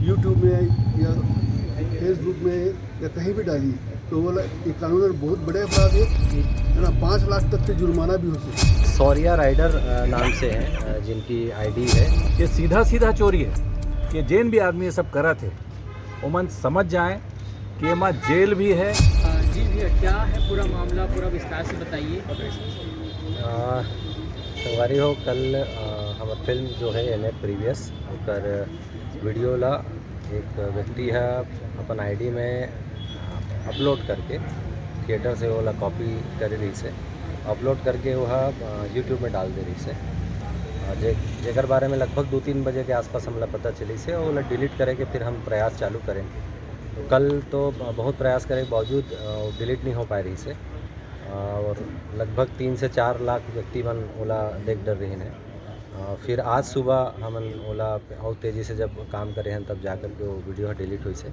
YouTube में या Facebook में या कहीं भी डाली तो वो ये कानून बहुत बड़े अपराध है ना, 5 लाख तक के जुर्माना भी हो सकता है। शौर्या राइडर नाम से हैं जिनकी आईडी है। ये सीधा सीधा चोरी है कि जैन भी आदमी ये सब करा थे वो मन समझ जाएं कि एमा जेल भी है। जी भैया, क्या है पूरा मामला, पूरा विस्तार से बताइए। संगवारी हो, कल हमार फिल्म जो है एम प्रीवियस ओकर वीडियो ला एक व्यक्ति है अपन आईडी में अपलोड करके थिएटर से वो ला कॉपी कर रही से अपलोड करके वह यूट्यूब में डाल दे रही से जेकर बारे में लगभग 2-3 बजे के आसपास हमला पता चली से वो डिलीट करे के फिर हम प्रयास चालू करेंगे। तो कल तो बहुत प्रयास करे के बावजूद डिलीट नहीं हो पा रही से और लगभग 3 से 4 लाख व्यक्ति मन ओला देख डर रही हैं। फिर आज सुबह हमन ओला और तेज़ी से जब काम करे हैं तब जाकर के वो वीडियो डिलीट हुई से।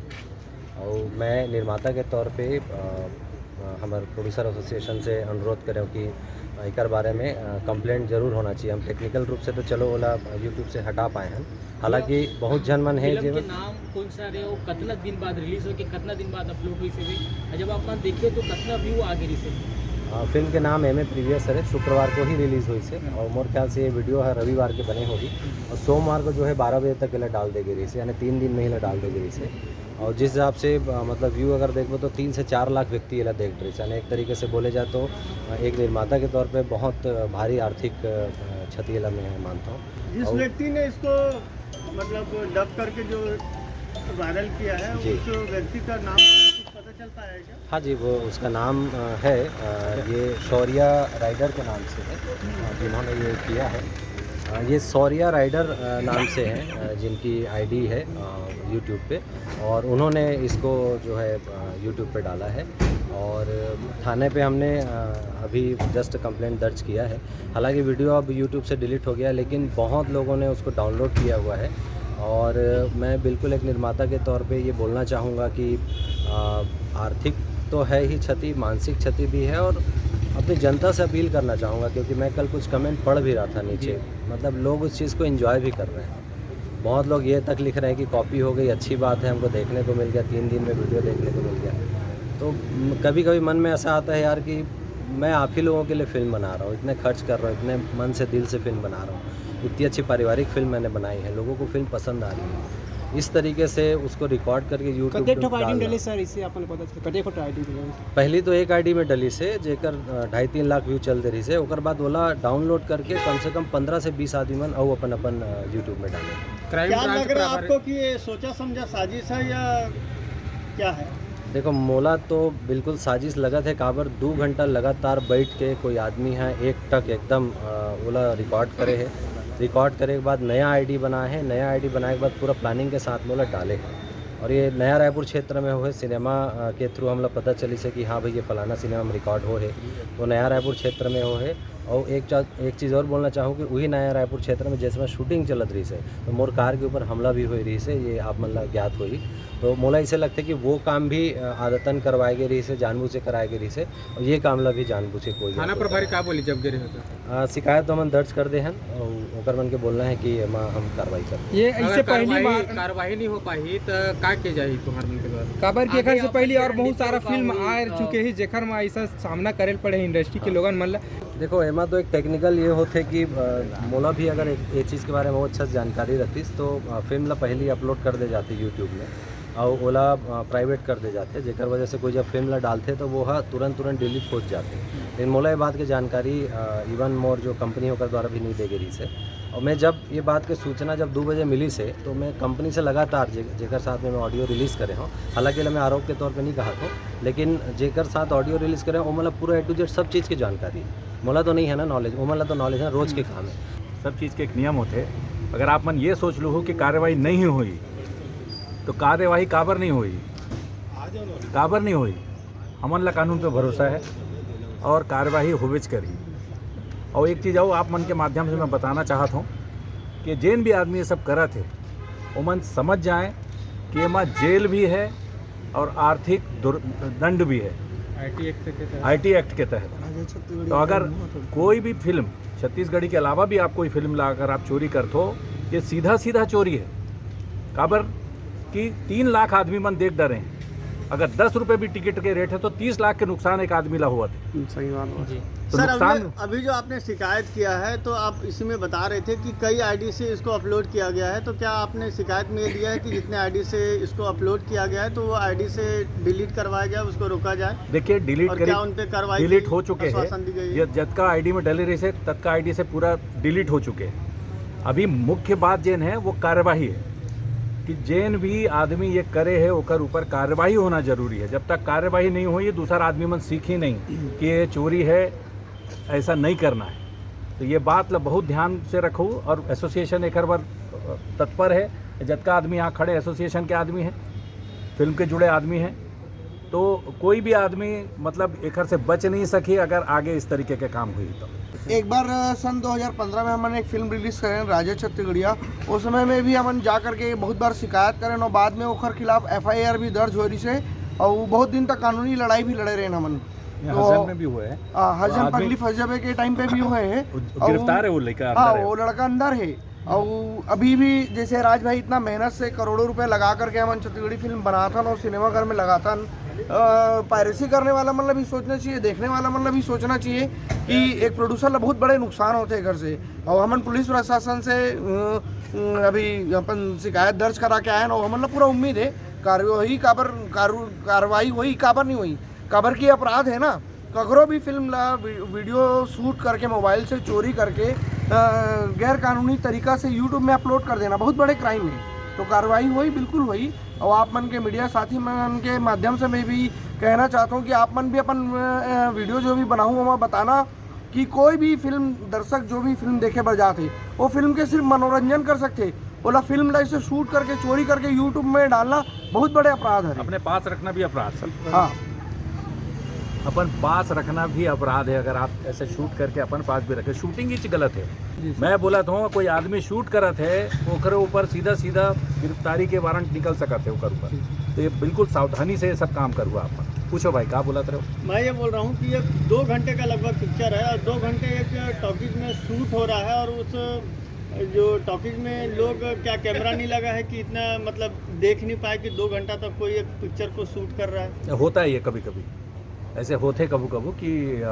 और मैं निर्माता के तौर पे हमारे प्रोड्यूसर एसोसिएशन से अनुरोध करें कि एकर बारे में कंप्लेंट जरूर होना चाहिए। हम टेक्निकल रूप से तो चलो ओला यूट्यूब से हटा पाए हैं, हालांकि बहुत जन मन है फिल्म के नाम कौन सा रहे हो, कितना दिन बाद रिलीज हो के कितना दिन बाद अपलोड हुई से भी जब आप देखिए तो कितना व्यू आगे रही से। फिल्म के नाम एम प्रीवियस है, शुक्रवार को ही रिलीज़ हुई से और मोर ख्याल से ये वीडियो है रविवार के बने होगी और सोमवार को जो है 12 बजे तक इला डाल देगी रही से, यानी 3 दिन में ही डाल देगी रही से। और जिस हिसाब से मतलब व्यू अगर देखो तो 3 से 4 लाख व्यक्ति इला देख रही से, यानी एक तरीके से बोले जाए तो एक निर्माता के तौर पे बहुत भारी आर्थिक क्षति इला मैं मानता हूँ। जिस व्यक्ति ने इसको मतलब डब करके जो वायरल किया है उस व्यक्ति का नाम कुछ पता चल पाया है क्या? हाँ जी, वो उसका नाम है ये शौर्या राइडर के नाम से है जिन्होंने ये किया है। ये शौर्या राइडर नाम से हैं जिनकी आईडी है यूट्यूब पे और उन्होंने इसको जो है यूट्यूब पे डाला है और थाने पे हमने अभी जस्ट कंप्लेंट दर्ज किया है। हालांकि वीडियो अब यूट्यूब से डिलीट हो गया लेकिन बहुत लोगों ने उसको डाउनलोड किया हुआ है और मैं बिल्कुल एक निर्माता के तौर पे ये बोलना चाहूँगा कि आर्थिक तो है ही क्षति, मानसिक क्षति भी है और अपनी जनता से अपील करना चाहूँगा क्योंकि मैं कल कुछ कमेंट पढ़ भी रहा था नीचे, मतलब लोग उस चीज़ को एंजॉय भी कर रहे हैं। बहुत लोग ये तक लिख रहे हैं कि कॉपी हो गई, अच्छी बात है, हमको देखने को मिल गया, 3 दिन में वीडियो देखने को मिल गया। तो कभी कभी मन में ऐसा आता है यार कि मैं आप ही लोगों के लिए फ़िल्म बना रहा हूँ, इतने खर्च कर रहा हूँ, इतने मन से दिल से फिल्म बना रहा हूँ, इतनी अच्छी पारिवारिक फिल्म मैंने बनाई है, लोगों को फिल्म पसंद आ रही है, इस तरीके से उसको रिकॉर्ड करके यूट्यूब पहली तो एक आईडी में डली से जेकर 2.5-3 लाख व्यू चल दे रही से, ओकर बाद ओला डाउनलोड करके कम से कम 15 से 20 आदमी मन और अपन यूट्यूब में डाले। क्या लग रहा है आपको कि ये सोचा समझा साजिश है या क्या है? देखो, मोला तो बिल्कुल साजिश लगत है। काबर 2 घंटा लगातार बैठ के कोई आदमी है एक टक एकदम ओला रिकॉर्ड करे है, रिकॉर्ड करे के बाद नया आईडी बनाए है, नया आईडी बनाए के बाद पूरा प्लानिंग के साथ मोला डाले है। और ये नया रायपुर क्षेत्र में हुए सिनेमा के थ्रू हमला पता चली से कि हाँ भाई ये फलाना सिनेमा में रिकॉर्ड हो है, तो नया रायपुर क्षेत्र में हो है। और एक चीज़ और बोलना चाहूँ कि वही नया रायपुर क्षेत्र में जैसे में शूटिंग चलत रही से तो मोर कार के ऊपर हमला भी हो रही से, ये आप मतलब ज्ञात हुई। तो मोला इसे लगता है कि वो काम भी आदतन करवाए गए रही से, जानबूझ से कराए गए रही से, और ये कामला भी जानबूझ के कोई थाना प्रभारी का बोली जब गिरे होते शिकायत तो हम दर्ज कर दे हैं और ओकर मन के बोलना है कि एमा हम कार्रवाई कर। ये इससे पहली बार कार्रवाई नहीं हो पाई तो का के जाई तुम्हारे मन के द्वारा काबर के एकर से पहले और बहुत सारा फिल्म आ चुके हैं जेकर में ऐसा सामना करे पड़े इंडस्ट्री के लोगन मन ला। देखो, एमा तो एक टेक्निकल ये होते कि मोला भी अगर एक चीज़ के बारे में बहुत अच्छा जानकारी रहती तो फिल्म ला पहले अपलोड कर दे जाती यूट्यूब में और ओला प्राइवेट कर दे जाते, जेकर वजह से कोई जब फिल्म ला डालते तो वो तुरंत डिलीट हो जाते। लेकिन मोला ये बात की जानकारी इवन मोर जो कंपनी होकर द्वारा भी नहीं दे गई से। और मैं जब ये बात की सूचना जब 2 बजे मिली से तो मैं कंपनी से लगातार जेकर साथ में मैं ऑडियो रिलीज़ करे हूँ, हालांकि मैं आरोप के तौर पे नहीं कहा था, लेकिन जेकर साथ ऑडियो रिलीज़ करे वो मतलब पूरा A to Z सब चीज़ की जानकारी मोला तो नहीं है ना नॉलेज, वो मतलब तो नॉलेज है, रोज़ के काम है। सब चीज़ के एक नियम होते। अगर आप मन ये सोच लो हो कि कार्रवाई नहीं हुई तो कार्यवाही काबर नहीं हुई, काबर नहीं हुई। हमन ला कानून पे भरोसा है और कार्यवाही होवेच करी। और एक चीज़ और आप मन के माध्यम से मैं बताना चाहता हूँ कि जैन भी आदमी ये सब करा थे वो मन समझ जाएं कि एमा जेल भी है और आर्थिक दंड भी है IT एक्ट के तहत। तो अगर कोई भी फिल्म छत्तीसगढ़ी के अलावा भी आप कोई फिल्म ला अगर आप चोरी करते हो, ये सीधा सीधा चोरी है। काबर कि 3 लाख आदमी मन देख डरे हैं। अगर 10 रुपये भी टिकट के रेट है तो 30 लाख के नुकसान एक आदमी ला हुआ थे। सही बात जी तो सर नुकसान अभी जो आपने शिकायत किया है तो आप इसी में बता रहे थे कि कई आईडी से इसको अपलोड किया गया है, तो क्या आपने शिकायत में दिया है कि जितने आईडी से इसको अपलोड किया गया है तो वो आईडी से डिलीट करवाया जाए, उसको रोका जाए? देखिए डिलीट और क्या उन पे कार्रवाई डिलीट की हो चुके हैं। आश्वासन दी गई है? ये जतका आईडी में डले रही से तत्का आईडी से पूरा डिलीट हो चुके हैं। अभी मुख्य बात जेन है वो कार्यवाही है कि जेन भी आदमी ये करे है ओकर ऊपर कार्यवाही होना जरूरी है। जब तक कार्यवाही नहीं हुई दूसरा आदमी मन सीखी नहीं कि ये चोरी है, ऐसा नहीं करना है। तो ये बात ला बहुत ध्यान से रखो। और एसोसिएशन एक बार तत्पर है, जतका आदमी यहाँ खड़े एसोसिएशन के आदमी हैं, फिल्म के जुड़े आदमी हैं, तो कोई भी आदमी मतलब एक से बच नहीं सके अगर आगे इस तरीके के काम हुई तो। एक बार सन 2015 में हमने एक फिल्म रिलीज करें राजा छत्तीसगढ़िया, उस समय में भी हमन जा करके बहुत बार शिकायत करें और बाद में ओकर खिलाफ FIR भी दर्ज हो रही से और बहुत दिन तक कानूनी लड़ाई भी लड़े रहे हमन। हसन में भी हुए हैं, हसन पगली फजबे के टाइम पे भी हुए हैं, गिरफ्तार है वो लड़का हाँ अंदर है। वो लड़का अंदर है। और अभी भी जैसे राज भाई इतना मेहनत से करोड़ों रुपए लगा करके हमन छत्तीसगढ़ी फिल्म बनाता और सिनेमाघर में लगाता, पायरेसी करने वाला मतलब भी सोचना चाहिए, देखने वाला मतलब भी सोचना चाहिए कि एक प्रोड्यूसर ला बहुत बड़े नुकसान होते हैं घर से। और हमन पुलिस प्रशासन से अभी अपन शिकायत दर्ज करा के आए ना, हमन ला पूरा उम्मीद है कार्रवाई हुई, काबर नहीं हुई, काबर की अपराध है ना। ककरो भी फिल्म ला वीडियो शूट करके मोबाइल से चोरी करके गैर कानूनी तरीका से यूट्यूब में अपलोड कर देना बहुत बड़े क्राइम है। तो कार्रवाई हुई, बिल्कुल हुई। और आप मन के मीडिया साथी मन के माध्यम से मैं भी कहना चाहता हूँ कि आप मन भी अपन वीडियो जो भी बनाऊँ वहाँ बताना कि कोई भी फिल्म दर्शक जो भी फिल्म देखे बर जाते वो फिल्म के सिर्फ मनोरंजन कर सकते, बोला फिल्म ला इसे शूट करके चोरी करके यूट्यूब में डालना बहुत बड़े अपराध है। अपने पास रखना भी अपराध सर। हाँ, अपन पास रखना भी अपराध है। अगर आप ऐसे शूट करके अपन पास भी रखे, शूटिंग ही गलत है। मैं बोला था कोई आदमी शूट करत है ओकरे ऊपर सीधा सीधा गिरफ्तारी के वारंट निकल सकते ओकर ऊपर। तो ये बिल्कुल सावधानी से ये सब काम करूँ आप। पूछो भाई क्या बोला था? मैं ये बोल रहा हूँ कि ये 2 घंटे का लगभग पिक्चर है और 2 घंटे एक टॉकीज में शूट हो रहा है और उस जो टॉकीज में लोग क्या कैमरा नहीं लगा है कि इतना मतलब देख नहीं पाए कि 2 घंटा तक कोई एक पिक्चर को शूट कर रहा है? होता है ये कभी कभी ऐसे होते कबू कबू कि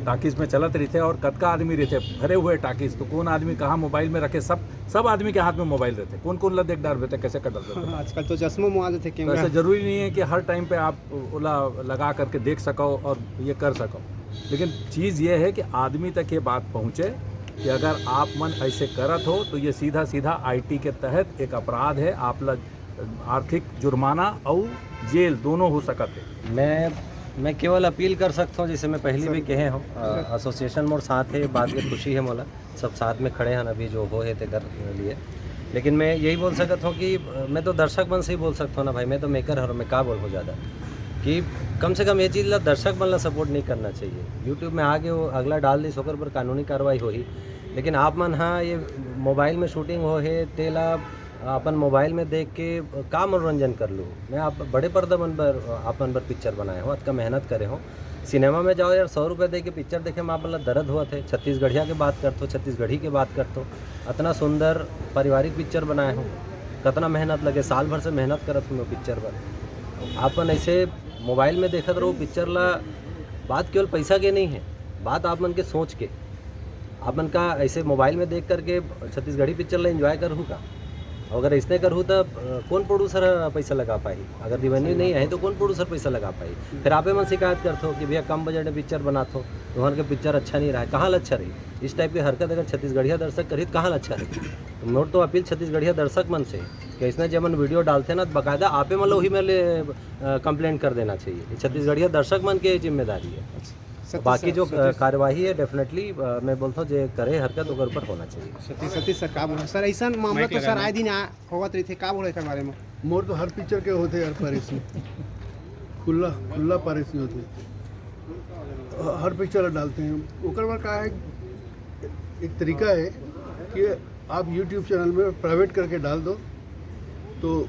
टाकीज में चलत रहते और कतका आदमी रहते भरे हुए टाकीज, तो कौन आदमी कहाँ मोबाइल में रखे, सब आदमी के हाथ में मोबाइल रहते, कौन कौन ला देख डाल रहते, कैसे कर डालते। आजकल तो चश्मों में आ जाते तो कैमरा। ऐसा जरूरी नहीं है कि हर टाइम पे आप ओला लगा करके देख सको और ये कर सको। लेकिन चीज़ ये है कि आदमी तक ये बात पहुँचे कि अगर आप मन ऐसे करत हो तो ये सीधा सीधा IT के तहत एक अपराध है। आप ला आर्थिक जुर्माना और जेल दोनों हो सकते है। मैं केवल अपील कर सकता हूँ, जैसे मैं पहले भी कहे हूँ, एसोसिएशन मोर साथ है, बात की खुशी है मोला, सब साथ में खड़े हैं अभी जो हो है ते कर लिए। लेकिन मैं यही बोल सकता हूँ कि मैं तो दर्शक मन से ही बोल सकता हूँ ना भाई, मैं तो मेकर हूँ, मैं क्या बोल ज़्यादा कि कम से कम ये चीज़ ला दर्शक मन ला सपोर्ट नहीं करना चाहिए। यूट्यूब में आगे वो अगला डाल दी सोकर पर कानूनी कार्रवाई हो ही, लेकिन आप मन हाँ ये मोबाइल में शूटिंग हो है तेला अपन मोबाइल में देख के का मनोरंजन कर लूँ। मैं आप बड़े पर्दा मन पर आप मन पर पिक्चर बनाए हो, अतका मेहनत करे हो, सिनेमा में जाओ यार 100 रुपये दे के पिक्चर देखे में आप दर्द हुआ थे। छत्तीसगढ़िया के बात करते हो, छत्तीसगढ़ी की बात करते हो, इतना सुंदर पारिवारिक पिक्चर बनाए हो, कितना मेहनत लगे, साल भर से मेहनत करत हूँ पिक्चर पर। आपन ऐसे मोबाइल में देखत रहो पिक्चर ला, बात केवल पैसा के नहीं है, बात आप मन के सोच के, आप मन का ऐसे मोबाइल में देख करके छत्तीसगढ़ी पिक्चर ला एंजॉय करूँ का। अगर इसने करूँ तो कौन प्रोड्यूसर पैसा लगा पाई, अगर रेवेन्यू नहीं है तो कौन प्रोड्यूसर पैसा लगा पाई। फिर आप मन शिकायत करते हो कि भैया कम बजट में पिक्चर बनाते हो, तुम्हारे के पिक्चर अच्छा नहीं रहा है, कहाँ अच्छा रही। इस टाइप की हरकत अगर छत्तीसगढ़िया दर्शक करी तो कहाँ अच्छा रही। तो मोर तो अपील छत्तीसगढ़िया दर्शक मन से कि इसने जब मन वीडियो डालते ना तो बाकायदा आपे मतलब वही में कंप्लेंट कर देना चाहिए। छत्तीसगढ़िया दर्शक मन की जिम्मेदारी है। बाकी जो कार्यवाही है डेफिनेटली मैं बोलता हूँ जो करे हरकत ओकर ऊपर होना चाहिए। सतीश सर का बोला सर, ऐसा मामला तो सर आए दिन होवत रही थे, का बोले के बारे में? मोर तो हर पिक्चर के होते यार पायरेसी, खुला पायरेसी होते, हर पिक्चर डालते हैं। ओकर बार का है एक तरीका है कि आप YouTube चैनल में प्राइवेट करके डाल दो तो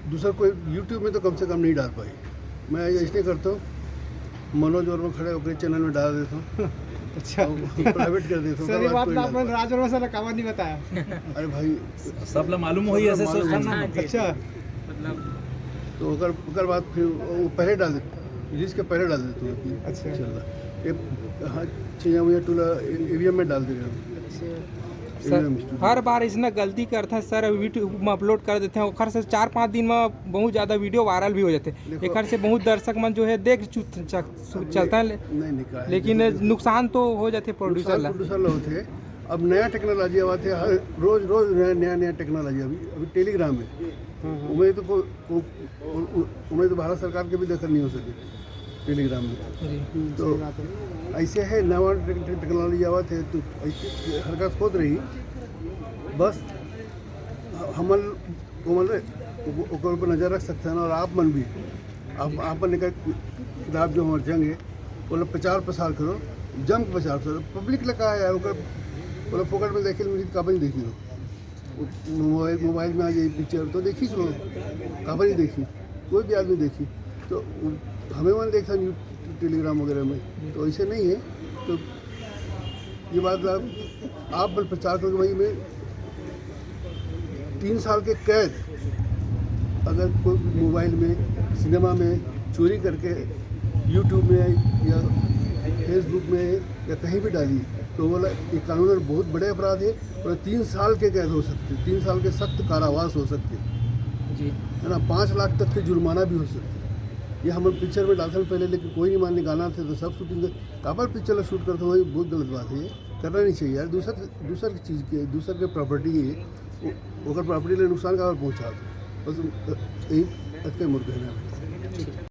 दूसरा कोई YouTube में तो कम से कम नहीं डाल पाई। मैं इसलिए करता हूँ मनोज वर्मा खड़े होकर चैनल में डाल देता हूँ। अच्छा, प्राइवेट कर देता हूँ। सर ये बात आपने राज वर्मा सर का नहीं बताया? अरे भाई सब ला मालूम हो ही ऐसे सोचना। अच्छा, मतलब तो ओकर बाद फिर वो पहले डाल देते, रिलीज के पहले डाल देते हैं कि अच्छा। चल रहा ये हाँ चीज़ें मुझे टूला ईवीएम में डाल दे रहे हैं। सर हर बार इसने गलती करते हैं सर, यूट्यूब में अपलोड कर देते हैं, ओखर से 4-5 दिन में बहुत ज़्यादा वीडियो वायरल भी हो जाते हैं। एखर से बहुत दर्शक मन जो है देख चलता है, नहीं कहा है। लेकिन नुकसान तो हो जाते प्रोड्यूसर ला। प्रोड्यूसर लोग थे। अब नया टेक्नोलॉजी आवा थे, हर रोज नया टेक्नोलॉजी अभी टेलीग्राम में उम्मीद तो भारत सरकार के भी दखल नहीं हो सके टेलीग्राम में। तो ऐसे है नवा टेक्नोलॉजी आवा थे तो ऐसी हरकत होत रही, बस हमन ओकर पर नज़र रख सकते हैं। और आप मन भी आप मन का किताब जो हमारे जंग है वो प्रचार प्रसार करो, जम के प्रचार करो। पब्लिक लगा है यार ओकर फोकट में देखे मुझे काबर नहीं देखी हो, मोबाइल में आ जाए पिक्चर तो देखी सो, काबर नहीं देखी, कोई भी आदमी देखी। तो हमें मन देखा टेलीग्राम वगैरह में, तो ऐसे नहीं है। तो ये बात आप बल प्रचार करो भाई मैं 3 साल के कैद अगर कोई मोबाइल में सिनेमा में चोरी करके यूट्यूब में या फेसबुक में या कहीं भी डाली तो बोला ये कानून बहुत बड़े अपराध है और 3 साल के कैद हो सकते, 3 साल के सख्त कारावास हो सकते जी है ना, 5 लाख तक के जुर्माना भी हो सकते। ये हम पिक्चर में डालते पहले, लेकिन कोई नहीं मानने, गाना थे तो सब शूटिंग काबर पिक्चर शूट करते हो, बहुत गलत बात है, ये करना नहीं चाहिए यार। दूसर की चीज़ के दूसर के प्रॉपर्टी है ओकर प्रॉपर्टी ले नुकसान काबर पहुँचा, बस यही मुर्ग है।